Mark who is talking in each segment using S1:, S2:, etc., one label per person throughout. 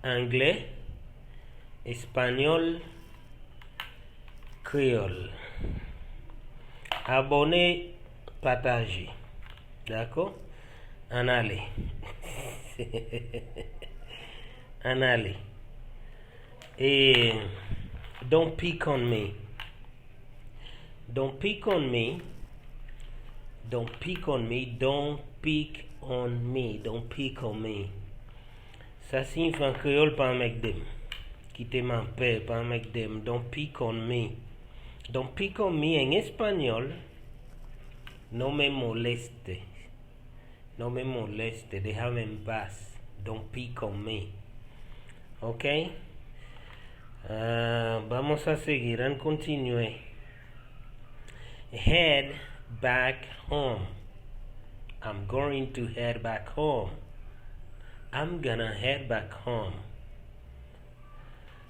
S1: anglais, espagnol, créole. Abonner, partager. D'accord? En aller. En aller. Et don't pick on me. Don't pick on me. Don't pick on me. Don't pick on me. Don't pick on me. Ça signifie en créole pas un mec dem. Quittez ma paix, pas un mec dem. Don't pick on me. Don't pick on me en espagnol. No me moleste. No me moleste. Déjame en paz. Don't pick on me. Ok. Vamos a seguir. En continue. Head back home. I'm going to head back home. I'm gonna head back home.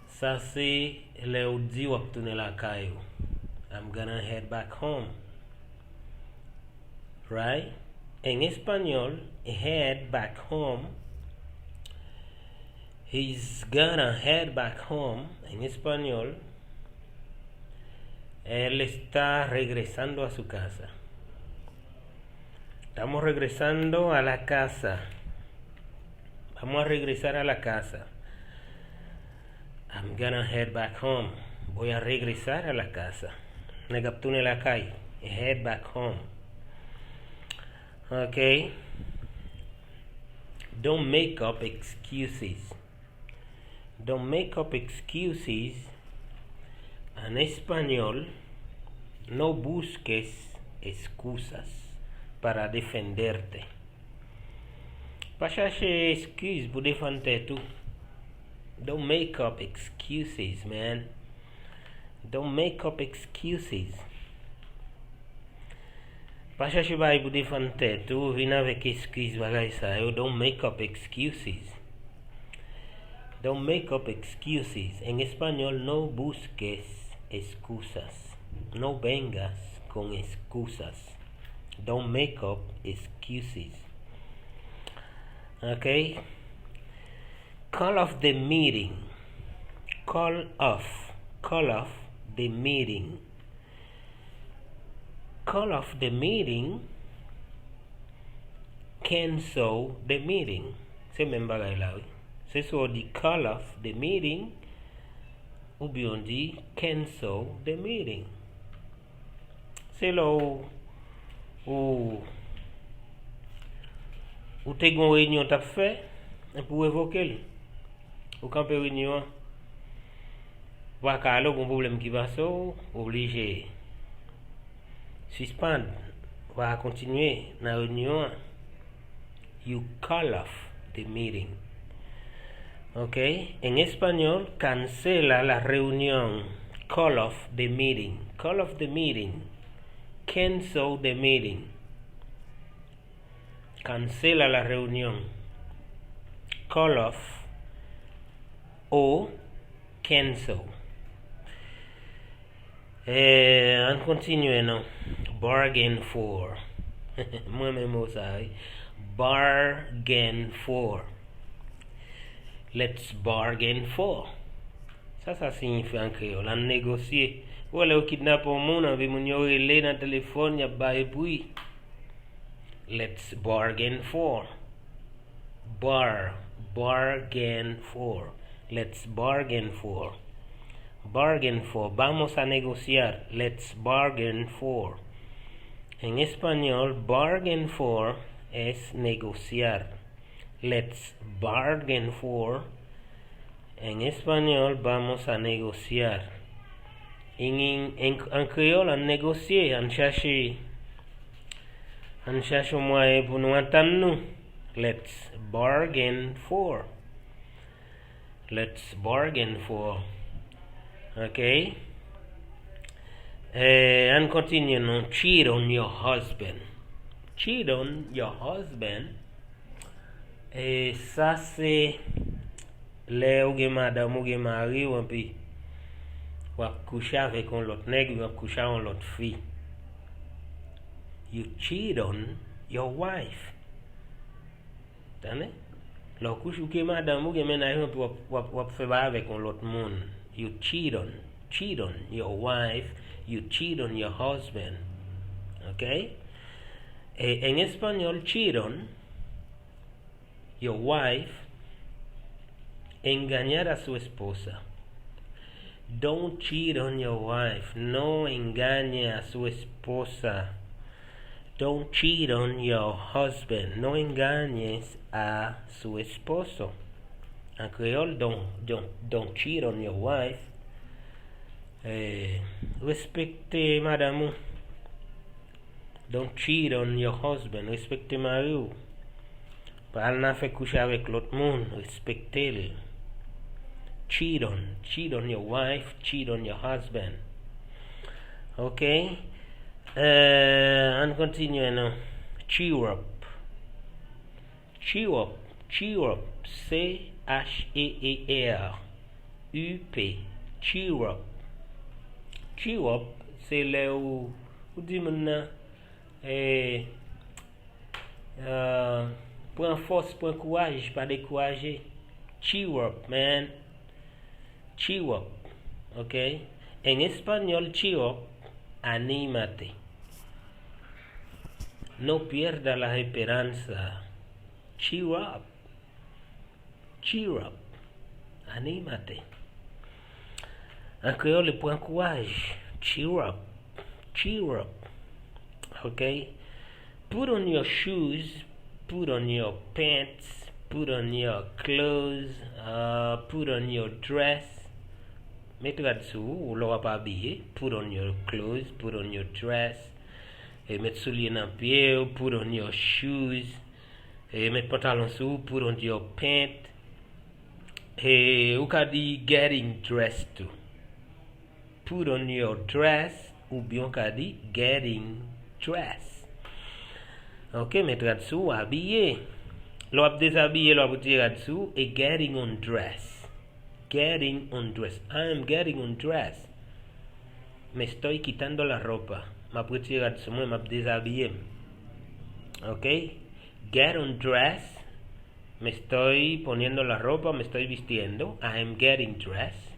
S1: Ça c'est le ou di wap tourner la caillou. I'm gonna head back home. Right? En espagnol, head back home. He's gonna head back home. En español, él está regresando a su casa. Estamos regresando a la casa. Vamos a regresar a la casa. I'm gonna head back home. Voy a regresar a la casa. Negaptune la calle. Head back home. Okay. Don't make up excuses. Don't make up excuses. En español, no busques excusas para defenderte. Pa chercher excuse pour défendre tout. Don't make up excuses, man. Don't make up excuses. Pa chercher bail pour défendre tout, vin avec excuse bagay sa yo. Don't make up excuses. Don't make up excuses. En español, no busques excusas. No vengas con excusas. Don't make up excuses. Okay? Call off the meeting. Call off the meeting. Call off the meeting. Cancel the meeting. C'est même bagay là, oui. C'est soit on dit call off the meeting ou bien on dit cancel the meeting. C'est là où te gon réunion t'a fait pour évoquer ou quand peut réunion va ka gon problème qui va so obligé suspendre va continuer la réunion. You call off the meeting. Ok, en español, cancela la reunión. Call off the meeting. Call off the meeting. Cancel the meeting. Cancela la reunión. Call off o cancel. On continue now. Bargain for. Moi-même ça. Bargain for. Let's bargain for. Ça signifie en créole, on négocier. Ou alors kidnapper un monde, on veut moun yo relé dans téléphone, y a bail bruit. Let's bargain for. Bargain for. Let's bargain for. Bargain for. Vamos a negociar. Let's bargain for. En español, bargain for es negociar. Let's bargain for. En español, vamos a negociar. En créole, on négocie, on cherche un moyen pour nous entendre. Let's bargain for. Let's bargain for. Okay? And continue now. Cheat on your husband. Cheat on your husband. Ça c'est les ou gen madame ou gen mari ou puis ou coucher avec un l'autre nègre ou coucher avec l'autre fille. You cheat on your wife. Done? Lò kouche ou ke madame ou gen menaj pou wap fè ba avèk on lot moun. You cheat on your wife, you cheat on your husband. Okay? En español, cheat on your wife, engañar a su esposa. Don't cheat on your wife. No engañe a su esposa. Don't cheat on your husband. No engañes a su esposo. En creole, don't cheat on your wife. Respecte madame. Don't cheat on your husband. Respecte mari. Pas n'a fait coucher avec l'autre monde. Respectez-le. Cheat on your wife, cheat on your husband. Okay? And continue now. Cheer up. C-H-E-E-R-U-P. Cheer up. Cheer up, c'est là où dit maintenant prends force, prends courage, pas décourager. Cheer up, man. Cheer up. Okay? En español, cheer up, anímate. No pierda la esperanza. Cheer up. Anímate. En créole, prends courage. Cheer up. Okay? Put on your shoes. Put on your pants. Put on your clothes. Put on your dress. Mettez dessous, ou l'on va pas habiller. Put on your clothes. Put on your dress. Et mettre souliers dans pied. Put on your shoes. Et mettre pantalon sous. Put on your pants. Et ou ka di getting dressed too. Put on your dress. Ou bien ka di getting dressed. Ok, mettre dessous, habiller. L'on va déshabiller, l'on va tirer dessous. Et getting on dress. I am getting on dress. Me estoy quitando la ropa. Me voy a tirar dessous, me deshabiller. Ok. Get on dress. Me estoy poniendo la ropa, me estoy vistiendo. I am getting dressed.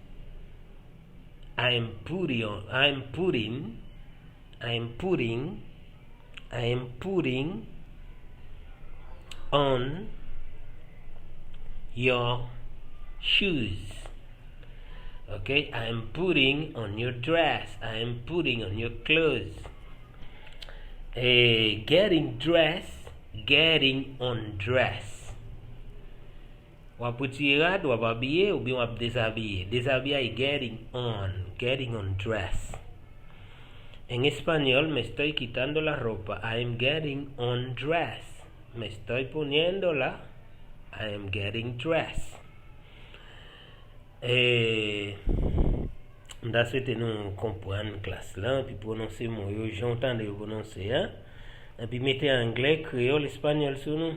S1: I am putting on your shoes. Okay, I am putting on your dress. I am putting on your clothes. Getting dressed, getting on dress. Wap tirer, wap habiller ou bien wap déshabiller. Déshabiller est getting on dress. En español, me estoy quitando la ropa. I am getting on dress. Me estoy poniéndola. I am getting dressed. M'da souhaité nous comprendre classe là, puis prononcer mon yo, j'entends de prononcer, hein. Et puis mettez anglais, créole, espagnol sur nous.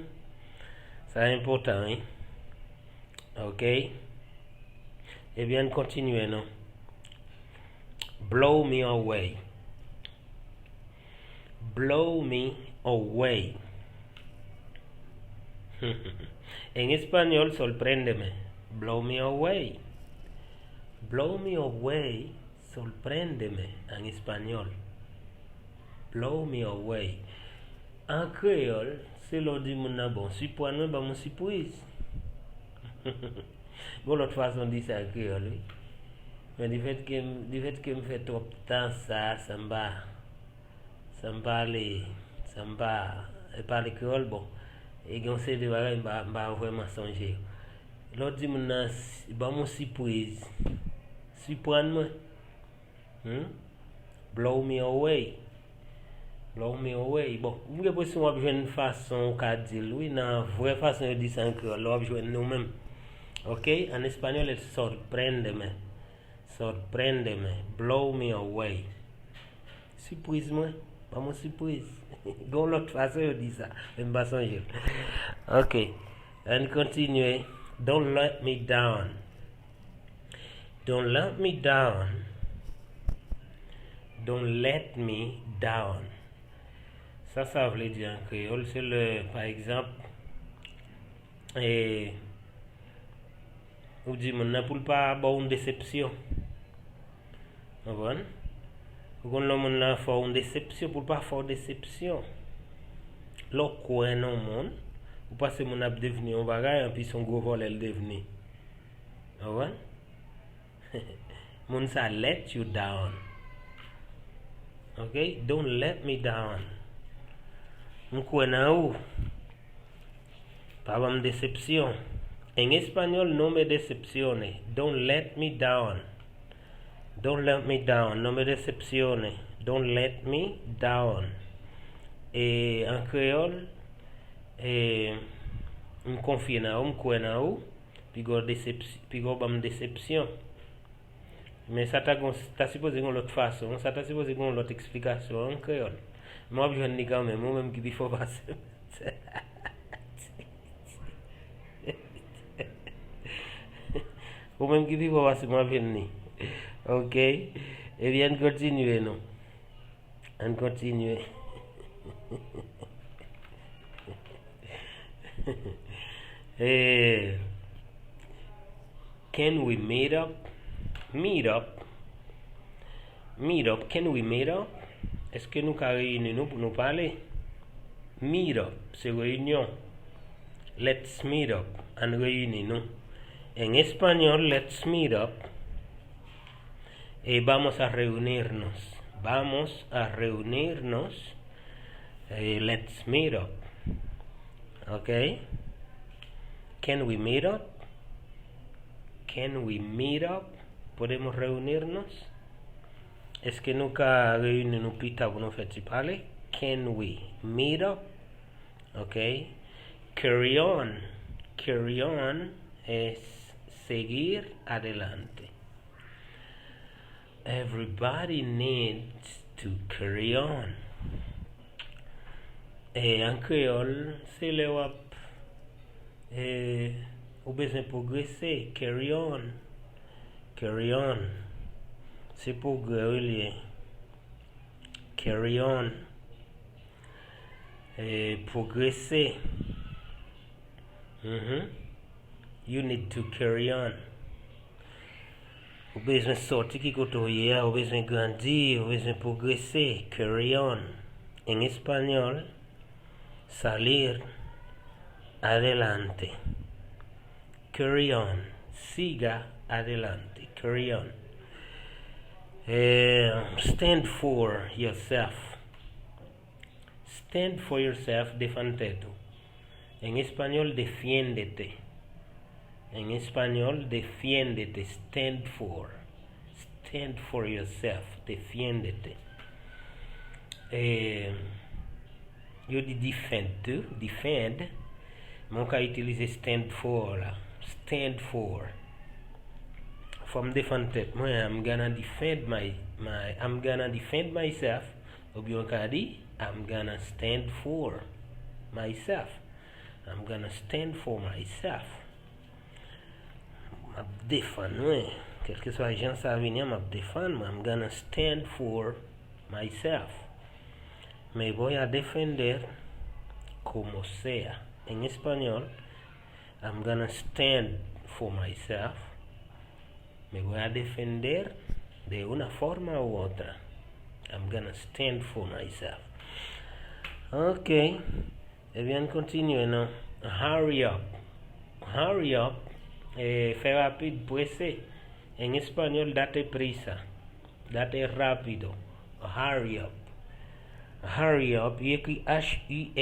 S1: C'est important, hein. Ok. Eh bien, continuez, non. Blow me away. Blow me away. En español, sorpréndeme. Blow me away. Blow me away. Sorpréndeme en español. Blow me away. En créole, c'est l'on dit mon bon. Si pour nous, bah mon surprise. Bon, l'autre façon de dire ça en créole, oui. Mais du fait que me fait trop de temps, ça me parle créole, bon. Et quand c'est de bagages, m'a vraiment songer. L'autre dit mon bah mon surprise. Surprendre-moi. Blow me away. Blow me away. Bon, vous avez besoin d'une façon qu'a dire oui, non, vraie façon de dire ça en créole, l'on va jouer nous-mêmes. Ok, en espagnol, es sorpréndeme. Blow me away. Surprise-moi. Pas mon surprise. Gon l'autre façon de dire ça. Même pas songer. Ok, and continue. Don't let me down. Don't let me down. Don't let me down. Ça veut dire en créole, c'est le, par exemple, ou di moun nan pou pas ba une déception. Bon? Ou kon le moun nan fò une déception pour pas faire déception. Lo kwen non moun, ou pas se moun ap deveni un bagay, et puis son gros vol el deveni. Bon? Moun sa let you down. Okay? Don't let me down. Mkwen nan ou. Pa bam deception. En espagnol no me decepcione. Don't let me down. Don't let me down. No me decepcione. Don't let me down. Et en créole, m'confie nan ou, m'kwen nan ou, pi go bam déception. Mais ça ta supposé qu'on l'autre façon, ça ta supposé qu'on l'autre explication en créole. Moi je ne quand même, moi même qui faut passer. Ou même qui faut passer moi venir. OK? Et bien continuer non. On continue. Can we meet up? Meet up. Can we meet up? Est-ce que nous pouvons réunir pour nous parler? Meet up, c'est réunion. Let's meet up. En réunir. En espagnol, let's meet up. Et vamos a reunirnos. Vamos a reunirnos. Let's meet up. Okay? Can we meet up? Can we meet up? ¿Podemos reunirnos? ¿Es que nunca reunimos pita pour nous faire parler? Can we meet up? Okay? Carry on. Carry on es seguir adelante. Everybody needs to carry on. En créole, c'est le wap. Ou besoin progresser. Carry on. Carry on. C'est progrès. Carry on. Progresser. You need to carry on. Ou besoin sortir qui côtoyer, ou besoin grandir, ou besoin progresser. Carry on. En espagnol, salir adelante. Carry on. Siga adelante. Carry on. Stand for yourself. Stand for yourself, défendete tú. En español, defiéndete. En español, defiéndete. Stand for. Stand for yourself. Defiéndete. Yo di defend tú. Defend. Mon ka utiliser stand for là. Stand for. From defend moi I'm gonna defend I'm gonna defend myself. Ou bien ka di I'm gonna stand for myself. I'm gonna stand for myself. M'a défendre moi. Quel que soit gens ça venir m'a défendre, I'm gonna stand for myself. Me voy a defender como sea. En español, I'm gonna stand for myself. Me voy a defender de una forma u otra. I'm gonna stand for myself. Okay. Eh bien, continue, ¿no? Hurry up. Hurry up. Fais rapide, pues. En español, date prisa. Date rápido. Hurry up. Hurry up. Y écrit H-U-R-R-R-Y.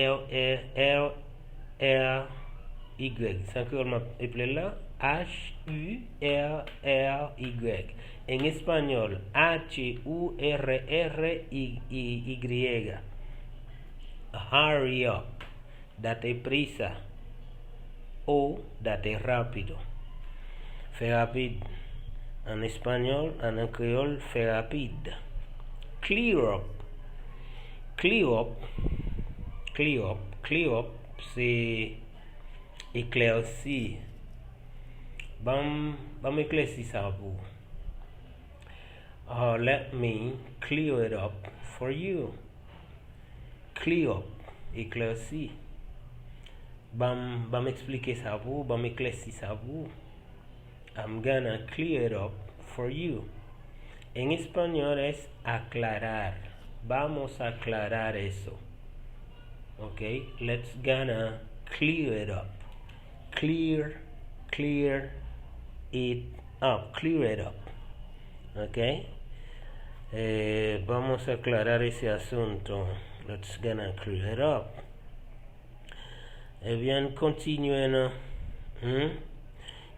S1: Ça que on m'a appelé là? H-U-R-R-Y. En espagnol, H-U-R-R-Y. Hurry up. Date prisa. O date rápido. Fais rapide. En espagnol, en créole, fais rapide. Clear up. Clear up. Clear up. Clear up, c'est éclairci. Bam éclairci ça pour. Let me clear it up for you. Clear up, éclairci. Vam expliquer ça vous, vam éclaircir ça vous. I'm gonna clear it up for you. En español es aclarar. Vamos a aclarar eso. Okay, let's gonna clear it up. Clear it up. Clear it up. Okay. Vamos a aclarar ese asunto. Let's gonna clear it up. Eh bien, continuemos.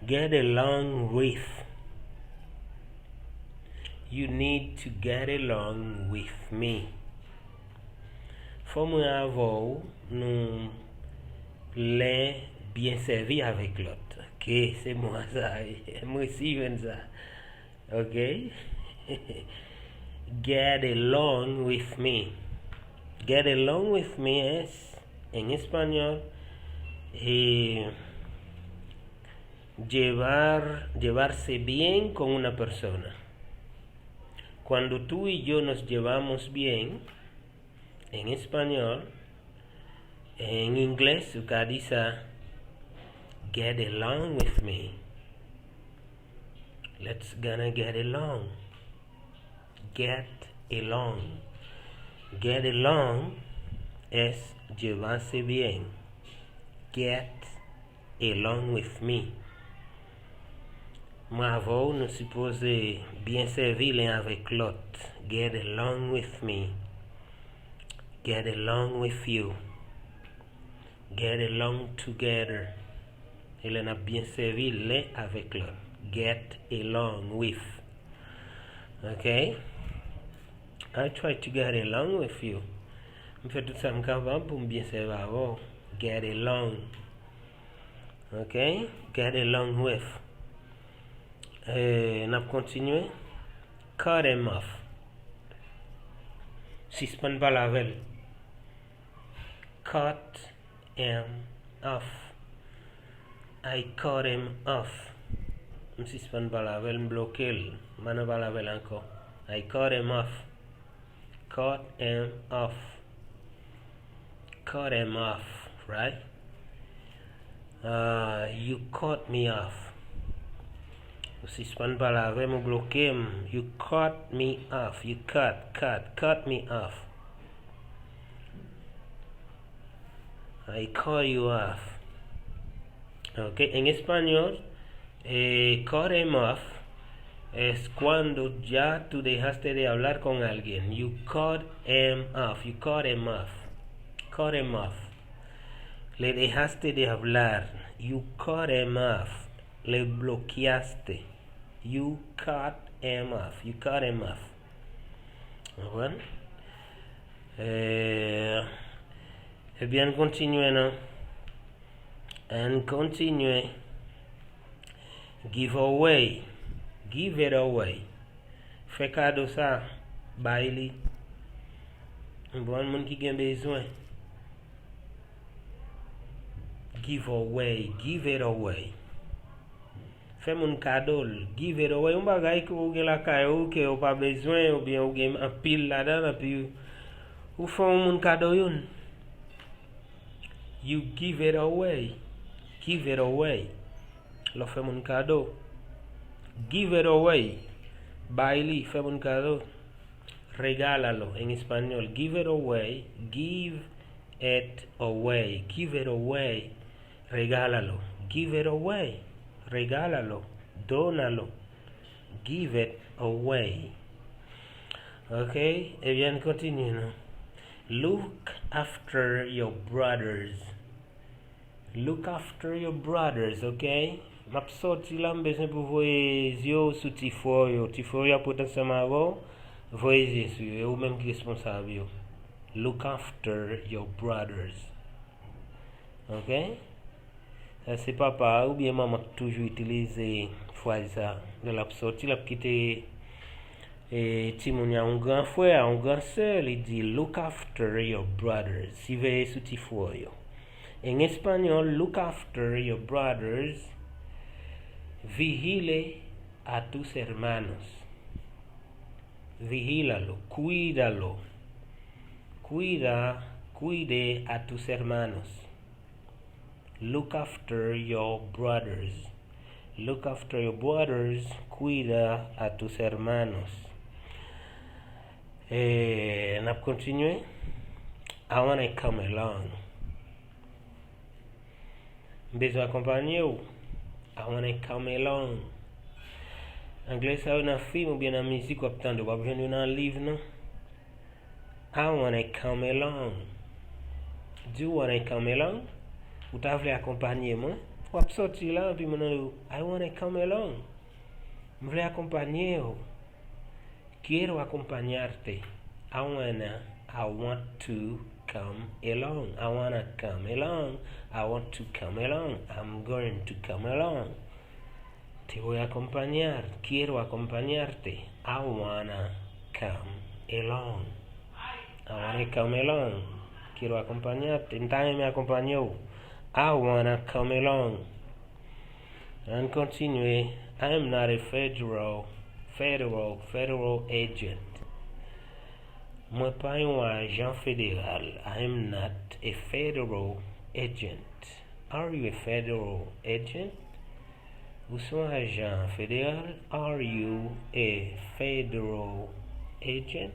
S1: Get along with. You need to get along with me. Faut moi avoir nous les bien servi avec l'autre. Ok, c'est moi ça. Moi aussi je ça. Ok. Get along with me. Get along with me es en español llevarse bien con una persona. Cuando tú y yo nos llevamos bien, en español, en inglés, usted dice, get along with me. Let's gonna get along. Get along. Get along es llevarse bien. Get along with me. Bravo, nous supposons bien servir l'un avec l'autre. Get along with me. Get along with you. Get along together. Il en a bien servi l'un avec l'autre. Get along with. Okay? I try to get along with you. Je fais tout ça capable pour bien servir avant. Get along. Okay? Get along with. N'a continué. Cut him off. Suspend pas la velle. Cut him off. I cut him off. Je suspend pas la velle, bloqué. Maintenant pas la velle encore. I cut him off. Cut him off. Cut him off, right? You cut me off. Suspend pas la velle, me bloqué. You cut me off. You cut me off. I cut you off. Okay, en español, cut him off es cuando ya tú dejaste de hablar con alguien. You cut him off. You cut him off. Cut him off. Le dejaste de hablar. You cut him off. Le bloqueaste. You cut him off. You cut him off. Bueno. Bien, continuez. And continue. Give away. Give it away. Fais cadeau ça. Baili. Bon monde qui a besoin. Give away. Give it away. Fais mon cadeau. Give it away. Un bagay que ou gen la caille ou que ou pas besoin ou bien ou gen un pile là-dedans puis ou fais mon cadeau yon. You give it away. Give it away. Lo fais mon cadeau. Give it away. Baili, fais mon cadeau. Regálalo en español. Give it away. Give it away. Give it away. Regálalo. Give it away. Regálalo. Dónalo. Give it away. Okay, bien, continue. Look after your brothers. Look after your brothers, okay? M'a sorti là besoin pour voyer yo sous tifo yo. Tifo yo potentiellement avant voyer sur ou même qui responsable yo. Look after your brothers. Okay? Ça c'est papa ou bien maman toujours utiliser phrase ça. De la sorti là quitter Timonia un grand frère, un grand sœur, il dit look after your brothers. Si veille sous tifo yo. En español, look after your brothers. Vigile a tus hermanos. Vigílalo, cuídalo. Cuide a tus hermanos. Look after your brothers. Look after your brothers. Cuida a tus hermanos. Nap continue. I want to come along. Besoin accompagner ou. I want to come along. Anglais ça dans film ou bien dans musique ou attendre ou pas dans livre non. I want to come along. Do you want to come along? Ou t'as voulu accompagner moi? Ou ap sorti là puis moi I want to come along. Je veux accompagner ou. Quiero acompañarte. I want to come along. I want to come along. I want to come along. I'm going to come along. Te voy a acompañar. Quiero acompañarte. I wanna come along. I wanna come along. Quiero acompañarte. Entonces me acompañó. I wanna come along. And continue. I am not a federal agent. Moi pas un agent fédéral. I am not a federal agent. Are you a federal agent? Vous êtes un agent fédéral? Are you a federal agent?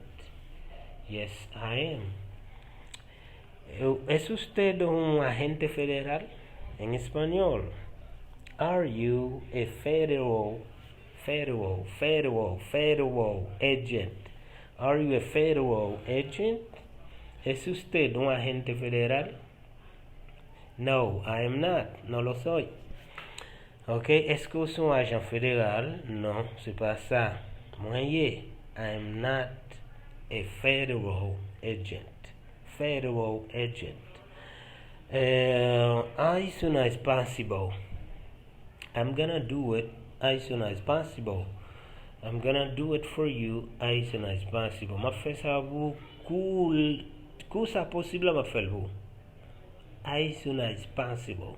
S1: Yes, I am. ¿Es usted un agente federal? En español. Are you a federal agent? Are you a federal agent? ¿Es usted un agente federal? No, I am not. No lo soy. Ok, est-ce que vous êtes un agent fédéral? Non, c'est pas ça. Moi, I am not a federal agent. Federal agent. As soon as possible. I'm gonna do it as soon as possible. I'm gonna do it for you as soon as possible. Ma fais ça vous cool ça possible ma fait vous. As soon as possible.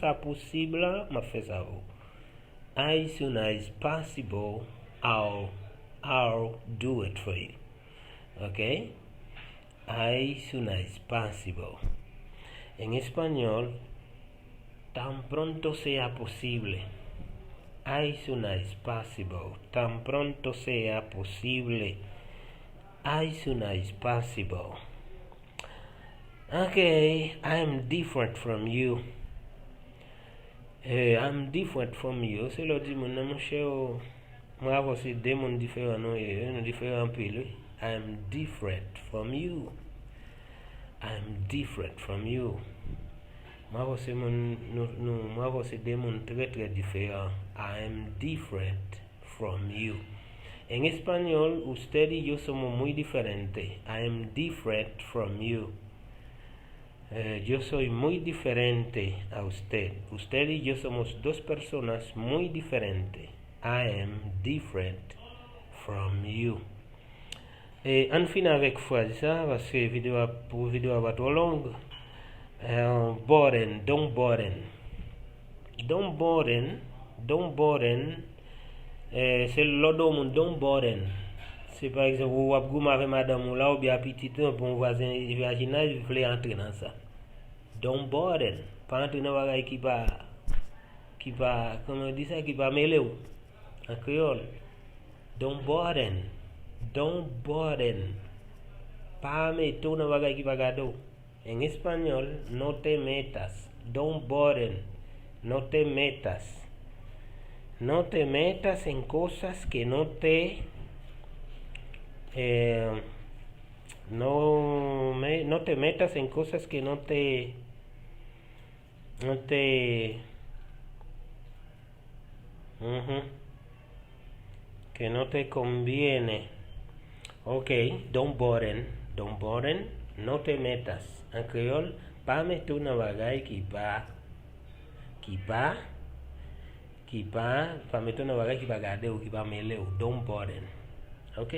S1: Ça possible ma fais ça vous. As soon as possible I'll do it for you. Okay? As soon as possible. En español, tan pronto sea posible. As soon as possible. Tan pronto sea posible. As soon as possible. Okay, I'm different from you. I'm different from you. C'est le dit mon nom cher. Moi aussi deux mondes différents non différents pile. I'm different from you. I'm different from you. Moi aussi moi aussi deux mondes très différents. I'm different from you. En español, usted y yo somos muy diferentes. I am different from you. Yo soy muy diferente a usted. Usted y yo somos dos personas muy diferentes. I am different from you. On finit avec phrase ça parce que vidéo va trop longue. Burden, don't burden. Don't burden. C'est l'autre monde, don't burden. C'est par exemple, vous avez goûté avec madame ou là, ou bien petit pour un voisin imaginage, vous voulez entrer dans ça. Don't burden. Pas entrer dans un qui pas, comment on dit ça, qui pas mêlé ou. En créole. Don't burden. Don't burden. Pas mettre dans un qui pas gado. En espagnol, no te metas. Don't burden. No te metas. No te metas en cosas que no te no te metas en cosas que no te que no te conviene. Ok, don't burden, no te metas. En creole, pas mettre una bagaille qui pas mettre una bagaille qui va garder ou qui va mêler ou don't burden. Ok?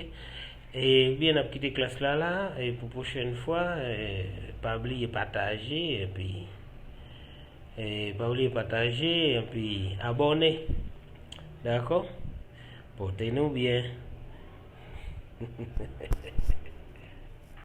S1: Et bien, on a quitté classe là, et pour prochaine fois, pas oublier partager, et puis abonner. D'accord? Portez-nous bien.